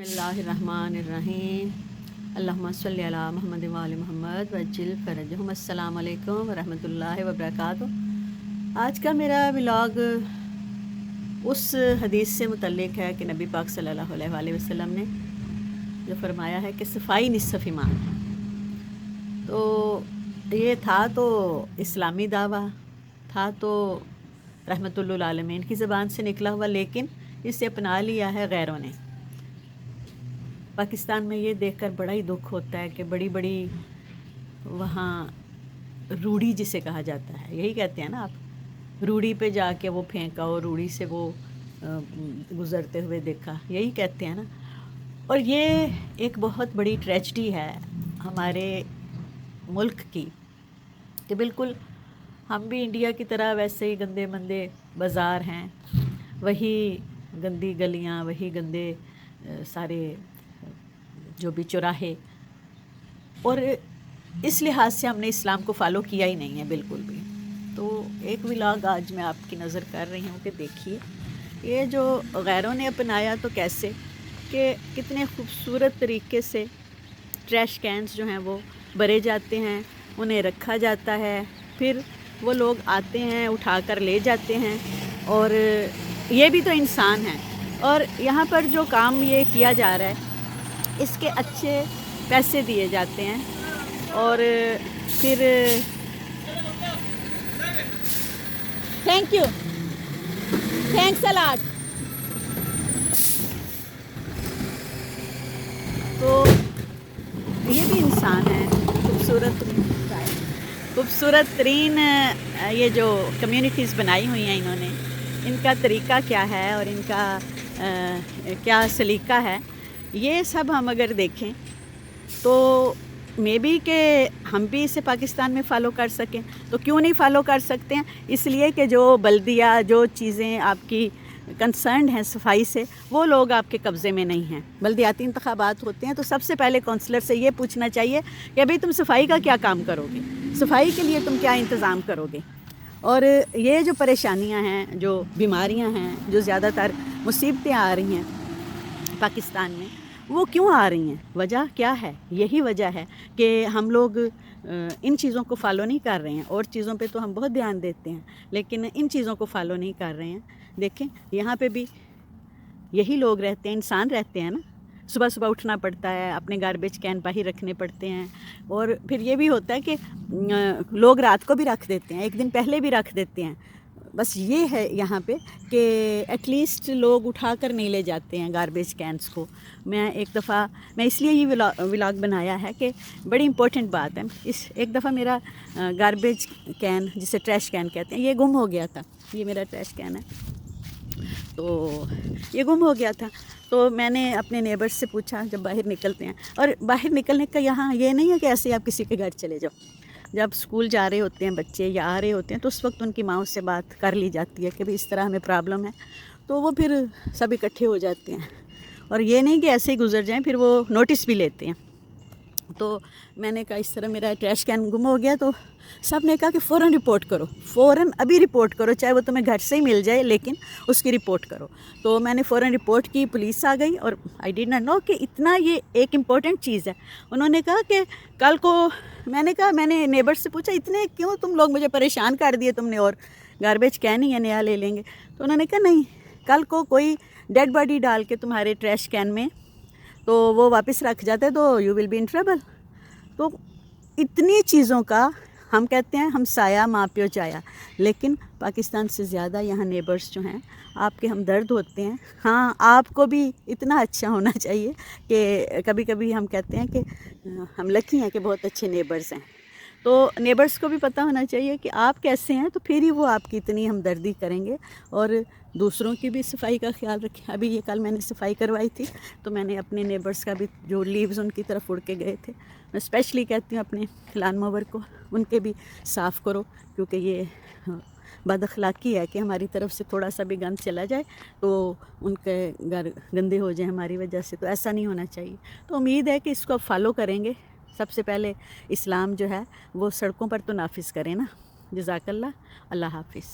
بسم اللہ الرحمن الرحیم اللہم صلی علی محمد وآل محمد وعجل فرجہم۔ السلام علیکم ورحمۃ اللہ وبرکاتہ۔ آج کا میرا ولاگ اس حدیث سے متعلق ہے کہ نبی پاک صلی اللہ علیہ وآلہ وسلم نے جو فرمایا ہے کہ صفائی نصف ایمان ہے۔ تو یہ تھا تو اسلامی دعویٰ تھا تو رحمت للعالمین کی زبان سے نکلا ہوا، لیکن اسے اپنا لیا ہے غیروں نے۔ پاکستان میں یہ دیکھ کر بڑا ہی دکھ ہوتا ہے کہ بڑی بڑی وہاں روڑی جسے کہا جاتا ہے، یہی کہتے ہیں نا آپ، روڑی پہ جا کے وہ پھینکا اور روڑی سے وہ گزرتے ہوئے دیکھا، یہی کہتے ہیں نا۔ اور یہ ایک بہت بڑی ٹریجڈی ہے ہمارے ملک کی کہ بالکل ہم بھی انڈیا کی طرح ویسے ہی گندے مندے بازار ہیں، وہی گندی گلیاں، وہی گندے سارے جو بھی چوراہے، اور اس لحاظ سے ہم نے اسلام کو فالو کیا ہی نہیں ہے بالکل بھی۔ تو ایک ولاگ آج میں آپ کی نظر کر رہی ہوں کہ دیکھیے یہ جو غیروں نے اپنایا تو کیسے کہ کتنے خوبصورت طریقے سے ٹریش کینس جو ہیں وہ بھرے جاتے ہیں، انہیں رکھا جاتا ہے، پھر وہ لوگ آتے ہیں اٹھا کر لے جاتے ہیں، اور یہ بھی تو انسان ہیں۔ اور یہاں پر جو کام یہ کیا جا رہا ہے اس کے اچھے پیسے دیے جاتے ہیں، اور پھر تھینک یو، تھینکس اے لاٹ۔ تو یہ بھی انسان ہے، خوبصورت ترین یہ جو کمیونٹیز بنائی ہوئی ہیں انہوں نے، ان کا طریقہ کیا ہے اور ان کا کیا سلیقہ ہے، یہ سب ہم اگر دیکھیں تو مے بی کہ ہم بھی اسے پاکستان میں فالو کر سکیں۔ تو کیوں نہیں فالو کر سکتے ہیں؟ اس لیے کہ جو بلدیہ جو چیزیں آپ کی کنسرنڈ ہیں صفائی سے، وہ لوگ آپ کے قبضے میں نہیں ہیں۔ بلدیاتی انتخابات ہوتے ہیں تو سب سے پہلے کونسلر سے یہ پوچھنا چاہیے کہ ابھی تم صفائی کا کیا کام کرو گے، صفائی کے لیے تم کیا انتظام کرو گے۔ اور یہ جو پریشانیاں ہیں، جو بیماریاں ہیں، جو زیادہ تر مصیبتیں آ رہی ہیں پاکستان میں، وہ کیوں آ رہی ہیں؟ وجہ کیا ہے؟ یہی وجہ ہے کہ ہم لوگ ان چیزوں کو فالو نہیں کر رہے ہیں۔ اور چیزوں پہ تو ہم بہت دھیان دیتے ہیں، لیکن ان چیزوں کو فالو نہیں کر رہے ہیں۔ دیکھیں یہاں پہ بھی یہی لوگ رہتے ہیں، انسان رہتے ہیں نا۔ صبح صبح اٹھنا پڑتا ہے، اپنے گاربیج کین باہر رکھنے پڑتے ہیں، اور پھر یہ بھی ہوتا ہے کہ لوگ رات کو بھی رکھ دیتے ہیں، ایک دن پہلے بھی رکھ دیتے ہیں۔ بس یہ ہے یہاں پہ کہ ایٹ لیسٹ لوگ اٹھا کر نہیں لے جاتے ہیں گاربیج کینس کو۔ میں ایک دفعہ اس لیے یہ ولاگ بنایا ہے کہ بڑی امپورٹنٹ بات ہے۔ ایک دفعہ میرا گاربیج کین، جسے ٹریش کین کہتے ہیں، یہ گم ہو گیا تھا۔ یہ میرا ٹریش کین ہے، تو یہ گم ہو گیا تھا۔ تو میں نے اپنے نیبرز سے پوچھا جب باہر نکلتے ہیں، اور باہر نکلنے کا یہاں یہ نہیں ہے کہ ایسے ہی آپ کسی کے گھر چلے جاؤ۔ جب اسکول جا رہے ہوتے ہیں بچے یا آ رہے ہوتے ہیں تو اس وقت ان کی ماؤں سے بات کر لی جاتی ہے کہ بھئی اس طرح ہمیں پرابلم ہے، تو وہ پھر سب اکٹھے ہو جاتے ہیں، اور یہ نہیں کہ ایسے ہی گزر جائیں، پھر وہ نوٹس بھی لیتے ہیں۔ تو میں نے کہا اس طرح میرا ٹریش کین گم ہو گیا، تو سب نے کہا کہ فوراً رپورٹ کرو، فوراً ابھی رپورٹ کرو، چاہے وہ تمہیں گھر سے ہی مل جائے لیکن اس کی رپورٹ کرو۔ تو میں نے فوراً رپورٹ کی، پولیس آ گئی، اور آئی ڈیڈ ناٹ نو کہ اتنا یہ ایک امپورٹنٹ چیز ہے۔ انہوں نے کہا کہ کل کو، میں نے کہا، میں نے نیبر سے پوچھا اتنے کیوں تم لوگ مجھے پریشان کر دیے تم نے، اور گاربیج کین ہی ہے، نیا لے لیں گے۔ تو انہوں نے کہا نہیں، کل کو کوئی ڈیڈ باڈی ڈال کے تمہارے ٹریش کین میں تو وہ واپس رکھ جاتا ہے تو you will be in trouble. تو اتنی چیزوں کا ہم کہتے ہیں ہم سایہ ماں پیو چایا، لیکن پاکستان سے زیادہ یہاں نیبرز جو ہیں آپ کے ہمدرد ہوتے ہیں۔ ہاں، آپ کو بھی اتنا اچھا ہونا چاہیے کہ کبھی کبھی ہم کہتے ہیں کہ ہم لکی ہیں کہ بہت اچھے نیبرز ہیں۔ تو نیبرز کو بھی پتہ ہونا چاہیے کہ آپ کیسے ہیں، تو پھر ہی وہ آپ کی اتنی ہمدردی کریں گے اور دوسروں کی بھی صفائی کا خیال رکھیں۔ ابھی یہ کل میں نے صفائی کروائی تھی، تو میں نے اپنے نیبرز کا بھی جو لیوز ان کی طرف اڑ کے گئے تھے، میں اسپیشلی کہتی ہوں اپنے لان موور کو ان کے بھی صاف کرو، کیونکہ یہ بد اخلاقی ہے کہ ہماری طرف سے تھوڑا سا بھی گند چلا جائے تو ان کے گھر گندے ہو جائیں ہماری وجہ سے، تو ایسا نہیں ہونا چاہیے۔ تو امید ہے کہ اس کو آپ فالو کریں گے۔ سب سے پہلے اسلام جو ہے وہ سڑکوں پر تو نافذ کریں نا۔ جزاک اللہ، اللہ حافظ۔